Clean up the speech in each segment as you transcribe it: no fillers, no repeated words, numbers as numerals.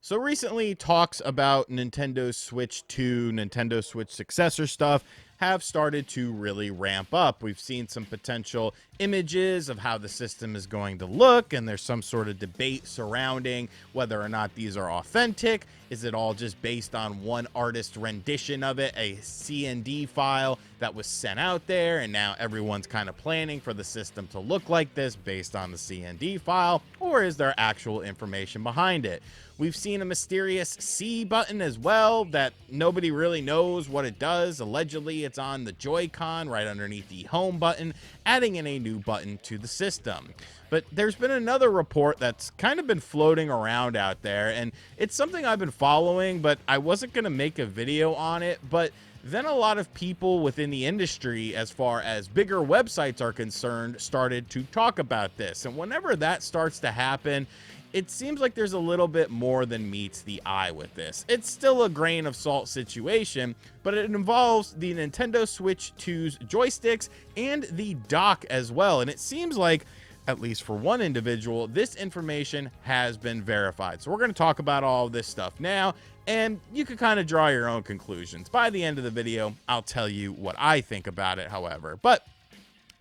So recently, talks about Nintendo Switch 2, Nintendo Switch successor stuff have started to really ramp up. We've seen some potential images of how the system is going to look, and there's some sort of debate surrounding whether or not these are authentic. Is it all just based on one artist rendition of it, a CND file that was sent out there, and now everyone's kind of planning for the system to look like this based on the CND file, or is there actual information behind it? We've seen a mysterious C button as well that nobody really knows what it does. Allegedly, it's on the Joy-Con right underneath the home button, adding in a new button to the system. But there's been another report that's kind of been floating around out there, and it's something I've been following, but I wasn't going to make a video on it. But then a lot of people within the industry, as far as bigger websites are concerned, started to talk about this. And whenever that starts to happen, it seems like there's a little bit more than meets the eye with this. It's still a grain of salt situation, but it involves the Nintendo Switch 2's joysticks and the dock as well. And it seems like, at least for one individual, this information has been verified. So we're going to talk about all of this stuff now, and you can kind of draw your own conclusions. By the end of the video, I'll tell you what I think about it, however. But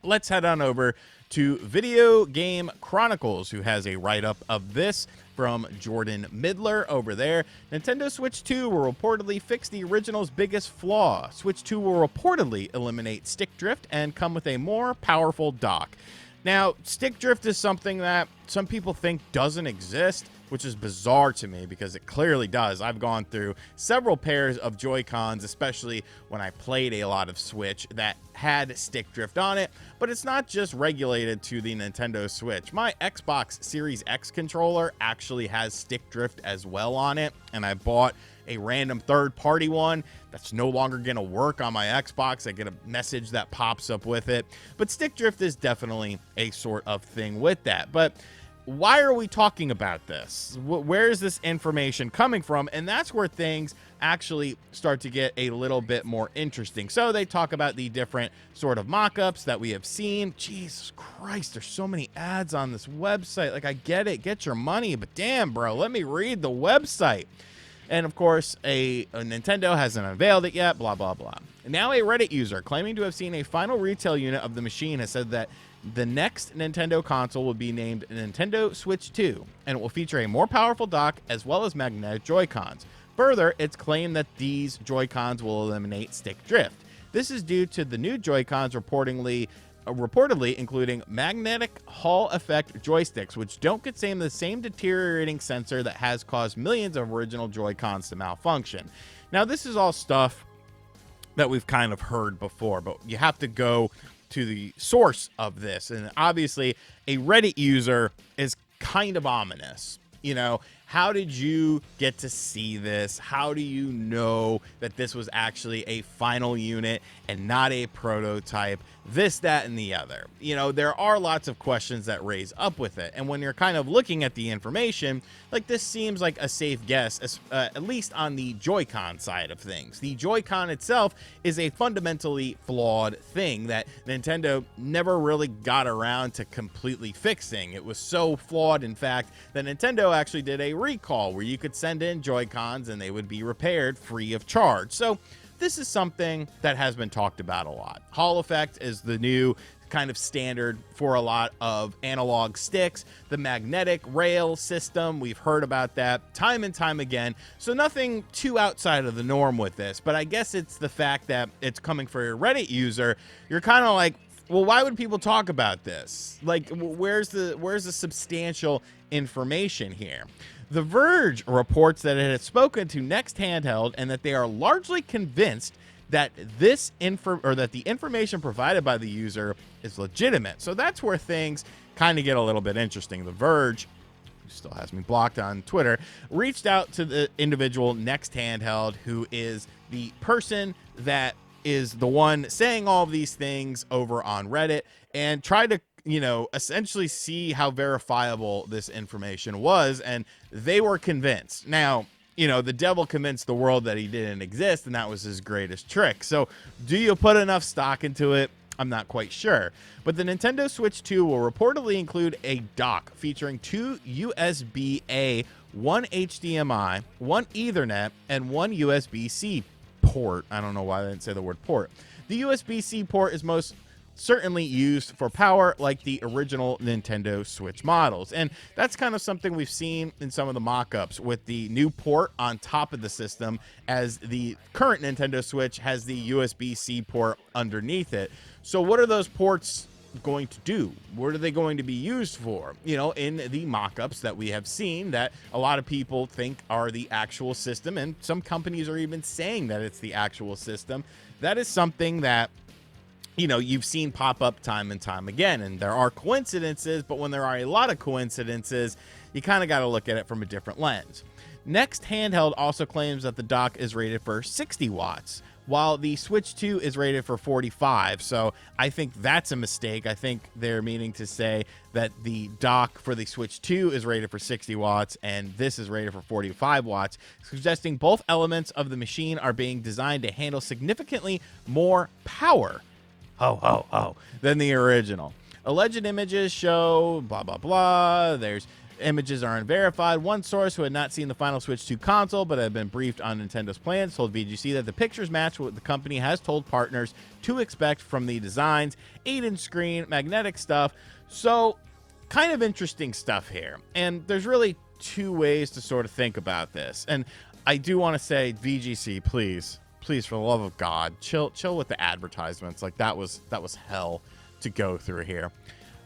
let's head on over to Video Game Chronicles, who has a write-up of this from Jordan Midler over there. Nintendo Switch 2 will reportedly fix the original's biggest flaw. Switch 2 will reportedly eliminate stick drift and come with a more powerful dock. Now, stick drift is something that some people think doesn't exist, which is bizarre to me because it clearly does. I've gone through several pairs of Joy-Cons, especially when I played a lot of Switch, that had stick drift on it, but it's not just regulated to the Nintendo Switch. My Xbox Series X controller actually has stick drift as well on it, and I bought a random third-party one that's no longer going to work on my Xbox. I get a message that pops up with it, but stick drift is definitely a sort of thing with that. But why are we talking about this? Where is this information coming from? And that's where things actually start to get a little bit more interesting. So they talk about the different sort of mock-ups that we have seen. Jesus Christ, there's so many ads on this website. Like, I get it, get your money, but damn, bro, let me read the website. And of course, a Nintendo hasn't unveiled it yet, blah, blah, blah. Now a Reddit user claiming to have seen a final retail unit of the machine has said that the next Nintendo console will be named Nintendo Switch 2, and it will feature a more powerful dock as well as magnetic Joy-Cons. Further, it's claimed that these Joy-Cons will eliminate stick drift. This is due to the new Joy-Cons reportedly including magnetic Hall effect joysticks, which don't contain the same deteriorating sensor that has caused millions of original Joy-Cons to malfunction. Now, this is all stuff that we've kind of heard before, but you have to go to the source of this. And obviously, a Reddit user is kind of ominous. You know, how did you get to see this? How do you know that this was actually a final unit and not a prototype? This, that, and the other. You know, there are lots of questions that raise up with it. And when you're kind of looking at the information, like, this seems like a safe guess, at least on the Joy-Con side of things. The Joy-Con itself is a fundamentally flawed thing that Nintendo never really got around to completely fixing. It was so flawed, in fact, that Nintendo actually did a recall where you could send in Joy-Cons and they would be repaired free of charge. So this is something that has been talked about a lot. Hall effect is the new kind of standard for a lot of analog sticks. The magnetic rail system, we've heard about that time and time again. So nothing too outside of the norm with this, but I guess it's the fact that it's coming for a Reddit user. You're kind of like, well, why would people talk about this? Like, where's the substantial information here? The Verge reports that it has spoken to Next Handheld and that they are largely convinced that the information provided by the user is legitimate. So that's where things kind of get a little bit interesting. The Verge, who still has me blocked on Twitter, reached out to the individual Next Handheld, who is the person that is the one saying all of these things over on Reddit, and tried to, you know, essentially see how verifiable this information was, and they were convinced. Now, you know, the devil convinced the world that he didn't exist, and that was his greatest trick. So do you put enough stock into it? I'm not quite sure. But the Nintendo Switch 2 will reportedly include a dock featuring 2 USB-A, 1 HDMI, 1 Ethernet, and 1 USB-C port. I don't know why I didn't say the word port. The USB-C port is most certainly used for power like the original Nintendo Switch models. And that's kind of something we've seen in some of the mock-ups with the new port on top of the system, as the current Nintendo Switch has the USB-C port underneath it. So what are those ports going to do? What are they going to be used for? You know, in the mock-ups that we have seen that a lot of people think are the actual system, and some companies are even saying that it's the actual system. That is something that, you know, you've seen pop up time and time again, and there are coincidences, but when there are a lot of coincidences, you kind of got to look at it from a different lens. Next Handheld also claims that the dock is rated for 60 watts, while the Switch 2 is rated for 45. So I think that's a mistake. I think they're meaning to say that the dock for the Switch 2 is rated for 60 watts and this is rated for 45 watts, suggesting both elements of the machine are being designed to handle significantly more power than the original. Alleged images show blah blah blah. There's images are unverified. One source who had not seen the final Switch 2 console but had been briefed on Nintendo's plans told VGC that the pictures match what the company has told partners to expect from the designs: 8-inch screen, magnetic stuff. So kind of interesting stuff here. And there's really two ways to sort of think about this. And I do want to say, VGC, please, for the love of God, chill with the advertisements. Like that was hell to go through here.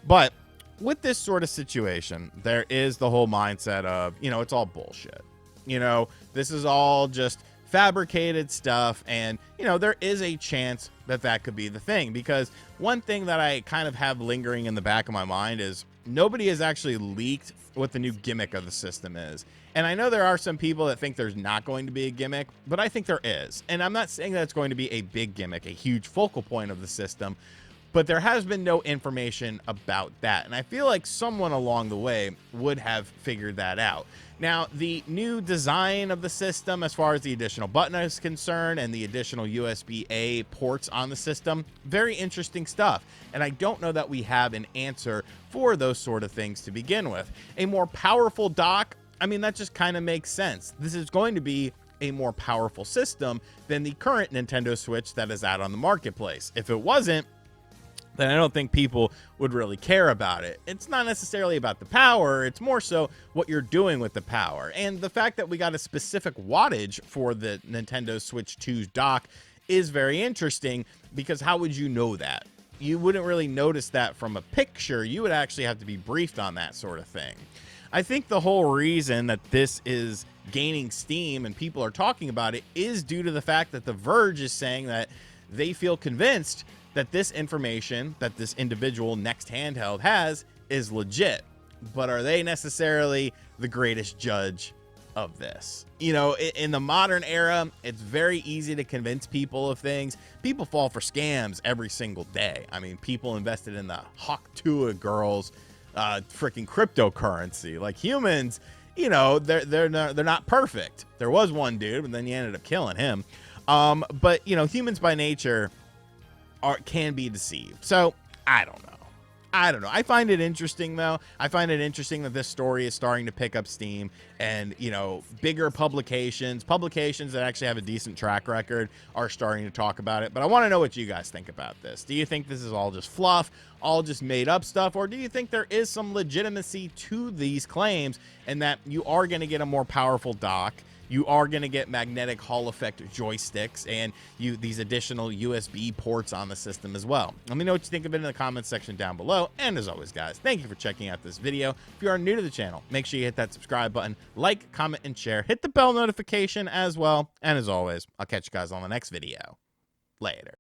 But with this sort of situation, there is the whole mindset of, you know, it's all bullshit. You know, this is all just fabricated stuff. And, you know, there is a chance that that could be the thing, because one thing that I kind of have lingering in the back of my mind is nobody has actually leaked what the new gimmick of the system is. And I know there are some people that think there's not going to be a gimmick, but I think there is. And I'm not saying that it's going to be a big gimmick, a huge focal point of the system, but there has been no information about that. And I feel like someone along the way would have figured that out. Now, the new design of the system, as far as the additional button is concerned and the additional USB-A ports on the system, very interesting stuff. And I don't know that we have an answer for those sort of things to begin with. A more powerful dock, I mean, that just kind of makes sense. This is going to be a more powerful system than the current Nintendo Switch that is out on the marketplace. If it wasn't, then I don't think people would really care about it. It's not necessarily about the power, it's more so what you're doing with the power. And the fact that we got a specific wattage for the Nintendo Switch 2's dock is very interesting, because how would you know that? You wouldn't really notice that from a picture. You would actually have to be briefed on that sort of thing. I think the whole reason that this is gaining steam and people are talking about it is due to the fact that The Verge is saying that they feel convinced that this information that this individual Next Handheld has is legit. But are they necessarily the greatest judge of this? You know, in the modern era, it's very easy to convince people of things. People fall for scams every single day. I mean, people invested in the Hawk-Tuah girls freaking cryptocurrency. Like, humans, you know, they're not perfect. There was one dude, but then you ended up killing him. But you know, humans by nature can be deceived. So I don't know. I find it interesting, though. I find it interesting that this story is starting to pick up steam, and, you know, bigger publications that actually have a decent track record are starting to talk about it. But I want to know what you guys think about this. Do you think this is all just fluff, all just made up stuff, or do you think there is some legitimacy to these claims and that you are going to get a more powerful dock? You are going to get magnetic Hall effect joysticks and these additional USB ports on the system as well. Let me know what you think of it in the comments section down below. And as always, guys, thank you for checking out this video. If you are new to the channel, make sure you hit that subscribe button, like, comment, and share. Hit the bell notification as well. And as always, I'll catch you guys on the next video. Later.